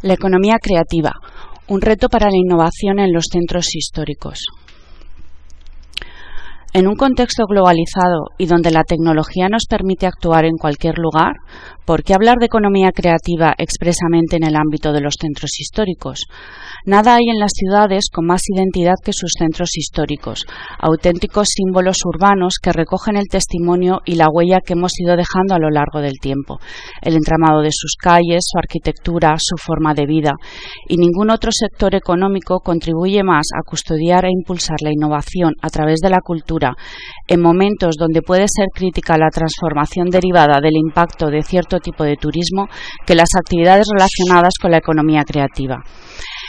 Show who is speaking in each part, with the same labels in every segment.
Speaker 1: La economía creativa, un reto para la innovación en los centros históricos. En un contexto globalizado y donde la tecnología nos permite actuar en cualquier lugar, ¿por qué hablar de economía creativa expresamente en el ámbito de los centros históricos? Nada hay en las ciudades con más identidad que sus centros históricos, auténticos símbolos urbanos que recogen el testimonio y la huella que hemos ido dejando a lo largo del tiempo, el entramado de sus calles, su arquitectura, su forma de vida, y ningún otro sector económico contribuye más a custodiar e impulsar la innovación a través de la cultura en momentos donde puede ser crítica la transformación derivada del impacto de cierto tipo de turismo que las actividades relacionadas con la economía creativa.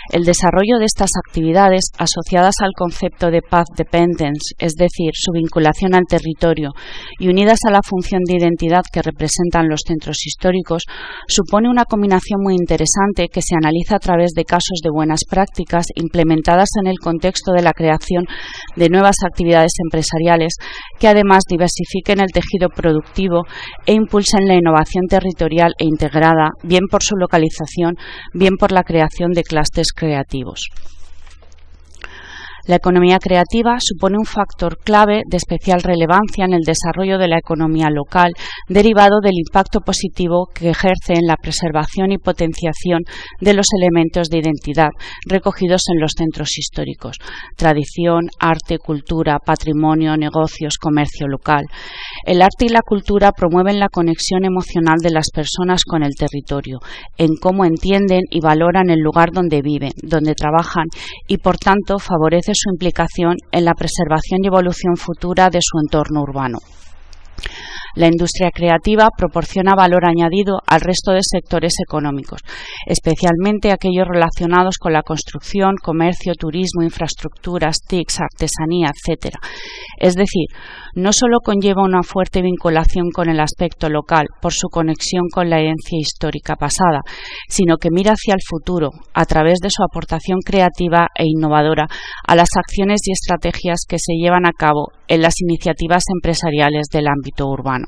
Speaker 1: El desarrollo de estas actividades, asociadas al concepto de path dependence, es decir, su vinculación al territorio, y unidas a la función de identidad que representan los centros históricos, supone una combinación muy interesante que se analiza a través de casos de buenas prácticas implementadas en el contexto de la creación de nuevas actividades empresariales que además diversifiquen el tejido productivo e impulsen la innovación territorial e integrada, bien por su localización, bien por la creación de clústeres creativos. La economía creativa supone un factor clave de especial relevancia en el desarrollo de la economía local, derivado del impacto positivo que ejerce en la preservación y potenciación de los elementos de identidad recogidos en los centros históricos: tradición, arte, cultura, patrimonio, negocios, comercio local. El arte y la cultura promueven la conexión emocional de las personas con el territorio, en cómo entienden y valoran el lugar donde viven, donde trabajan, y por tanto favorece su implicación en la preservación y evolución futura de su entorno urbano. La industria creativa proporciona valor añadido al resto de sectores económicos, especialmente aquellos relacionados con la construcción, comercio, turismo, infraestructuras, TICs, artesanía, etc. Es decir, no solo conlleva una fuerte vinculación con el aspecto local por su conexión con la herencia histórica pasada, sino que mira hacia el futuro a través de su aportación creativa e innovadora a las acciones y estrategias que se llevan a cabo en las iniciativas empresariales del ámbito urbano.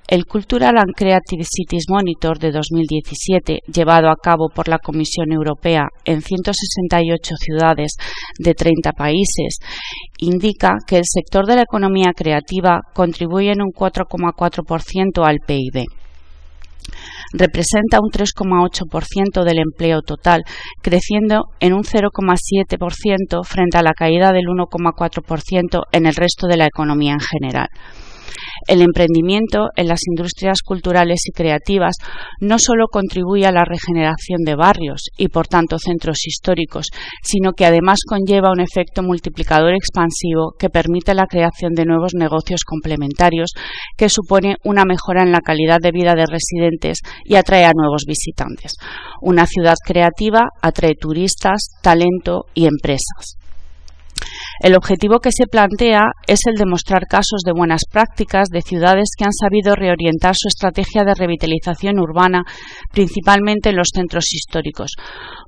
Speaker 1: El Cultural and Creative Cities Monitor de 2017, llevado a cabo por la Comisión Europea en 168 ciudades de 30 países, indica que el sector de la economía creativa contribuye en un 4,4% al PIB. Representa un 3,8% del empleo total, creciendo en un 0,7% frente a la caída del 1,4% en el resto de la economía en general. El emprendimiento en las industrias culturales y creativas no solo contribuye a la regeneración de barrios y por tanto centros históricos, sino que además conlleva un efecto multiplicador expansivo que permite la creación de nuevos negocios complementarios, que supone una mejora en la calidad de vida de residentes y atrae a nuevos visitantes. Una ciudad creativa atrae turistas, talento y empresas. El objetivo que se plantea es el de mostrar casos de buenas prácticas de ciudades que han sabido reorientar su estrategia de revitalización urbana, principalmente en los centros históricos,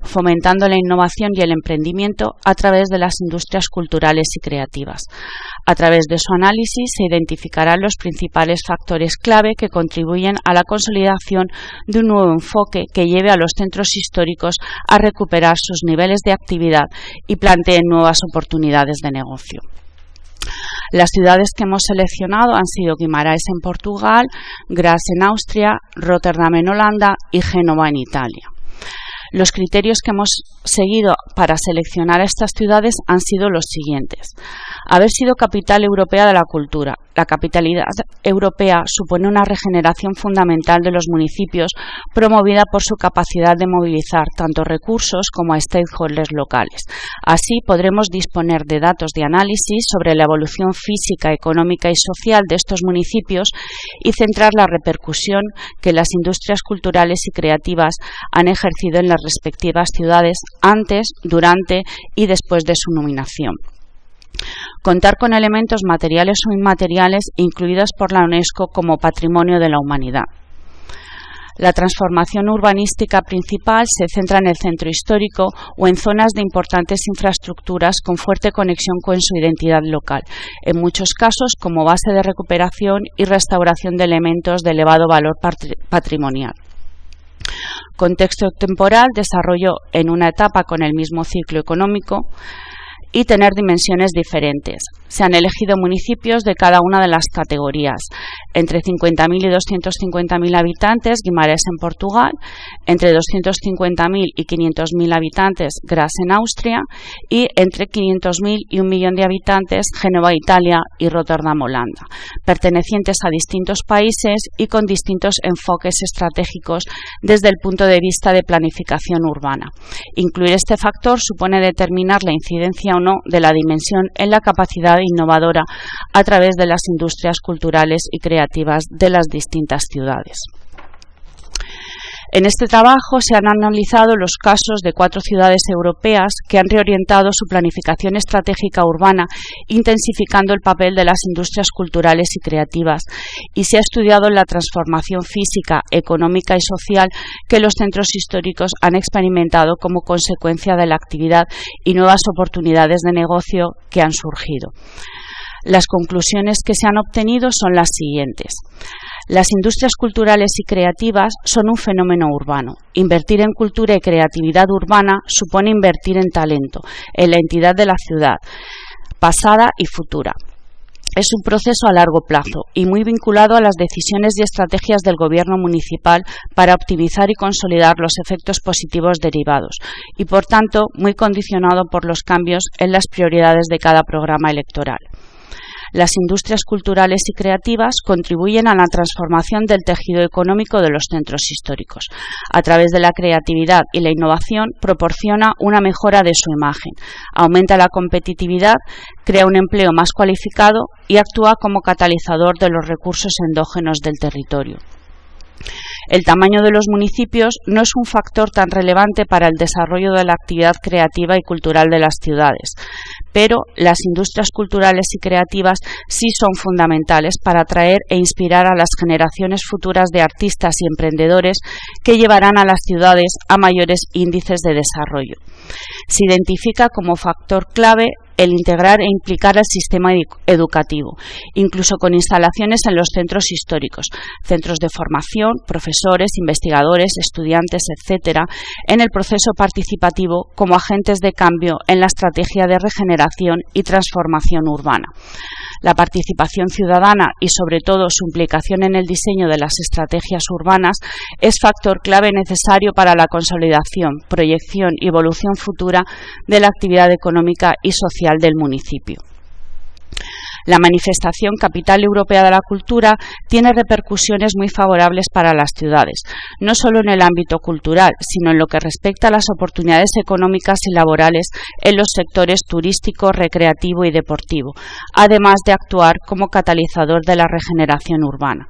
Speaker 1: fomentando la innovación y el emprendimiento a través de las industrias culturales y creativas. A través de su análisis se identificarán los principales factores clave que contribuyen a la consolidación de un nuevo enfoque que lleve a los centros históricos a recuperar sus niveles de actividad y planteen nuevas oportunidades de negocio. Las ciudades que hemos seleccionado han sido Guimarães en Portugal, Graz en Austria, Rotterdam en Holanda y Génova en Italia. Los criterios que hemos seguido para seleccionar a estas ciudades han sido los siguientes: haber sido capital europea de la cultura. La capitalidad europea supone una regeneración fundamental de los municipios promovida por su capacidad de movilizar tanto recursos como a stakeholders locales. Así podremos disponer de datos de análisis sobre la evolución física, económica y social de estos municipios y centrar la repercusión que las industrias culturales y creativas han ejercido en las respectivas ciudades antes, durante y después de su nominación. Contar con elementos materiales o inmateriales incluidos por la UNESCO como Patrimonio de la Humanidad. La transformación urbanística principal se centra en el centro histórico o en zonas de importantes infraestructuras con fuerte conexión con su identidad local, en muchos casos como base de recuperación y restauración de elementos de elevado valor patrimonial. contexto temporal, desarrollo en una etapa con el mismo ciclo económico y tener dimensiones diferentes. Se han elegido municipios de cada una de las categorías, entre 50.000 y 250.000 habitantes, Guimarães en Portugal, entre 250.000 y 500.000 habitantes, Graz en Austria, y entre 500.000 y 1 millón de habitantes, Génova, Italia, y Rotterdam, Holanda, pertenecientes a distintos países y con distintos enfoques estratégicos desde el punto de vista de planificación urbana. Incluir este factor supone determinar la incidencia o no de la dimensión en la capacidad innovadora a través de las industrias culturales y creativas de las distintas ciudades. En este trabajo se han analizado los casos de 4 ciudades europeas que han reorientado su planificación estratégica urbana, intensificando el papel de las industrias culturales y creativas, y se ha estudiado la transformación física, económica y social que los centros históricos han experimentado como consecuencia de la actividad y nuevas oportunidades de negocio que han surgido. Las conclusiones que se han obtenido son las siguientes. Las industrias culturales y creativas son un fenómeno urbano. Invertir en cultura y creatividad urbana supone invertir en talento, en la entidad de la ciudad, pasada y futura. Es un proceso a largo plazo y muy vinculado a las decisiones y estrategias del gobierno municipal para optimizar y consolidar los efectos positivos derivados y, por tanto, muy condicionado por los cambios en las prioridades de cada programa electoral. Las industrias culturales y creativas contribuyen a la transformación del tejido económico de los centros históricos. A través de la creatividad y la innovación proporciona una mejora de su imagen, aumenta la competitividad, crea un empleo más cualificado y actúa como catalizador de los recursos endógenos del territorio. El tamaño de los municipios no es un factor tan relevante para el desarrollo de la actividad creativa y cultural de las ciudades, pero las industrias culturales y creativas sí son fundamentales para atraer e inspirar a las generaciones futuras de artistas y emprendedores que llevarán a las ciudades a mayores índices de desarrollo. Se identifica como factor clave el integrar e implicar al sistema educativo, incluso con instalaciones en los centros históricos, centros de formación, profesores, investigadores, estudiantes, etc., en el proceso participativo como agentes de cambio en la estrategia de regeneración y transformación urbana. La participación ciudadana y, sobre todo, su implicación en el diseño de las estrategias urbanas es factor clave necesario para la consolidación, proyección y evolución futura de la actividad económica y social del municipio. La manifestación Capital Europea de la Cultura tiene repercusiones muy favorables para las ciudades, no solo en el ámbito cultural, sino en lo que respecta a las oportunidades económicas y laborales en los sectores turístico, recreativo y deportivo, además de actuar como catalizador de la regeneración urbana.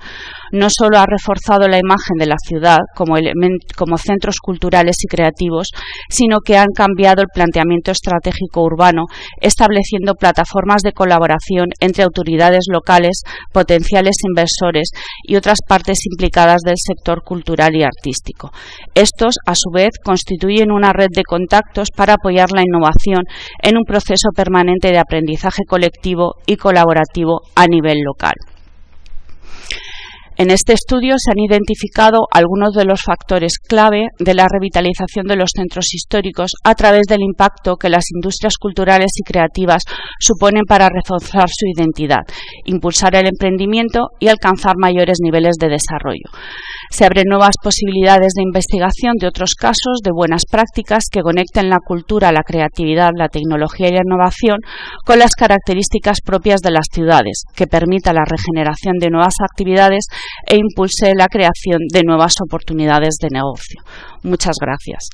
Speaker 1: No solo ha reforzado la imagen de la ciudad como centros culturales y creativos, sino que han cambiado el planteamiento estratégico urbano, estableciendo plataformas de colaboración entre autoridades locales, potenciales inversores y otras partes implicadas del sector cultural y artístico. Estos, a su vez, constituyen una red de contactos para apoyar la innovación en un proceso permanente de aprendizaje colectivo y colaborativo a nivel local. En este estudio se han identificado algunos de los factores clave de la revitalización de los centros históricos a través del impacto que las industrias culturales y creativas suponen para reforzar su identidad, impulsar el emprendimiento y alcanzar mayores niveles de desarrollo. Se abren nuevas posibilidades de investigación de otros casos de buenas prácticas que conecten la cultura, la creatividad, la tecnología y la innovación con las características propias de las ciudades, que permita la regeneración de nuevas actividades e impulse la creación de nuevas oportunidades de negocio. Muchas gracias.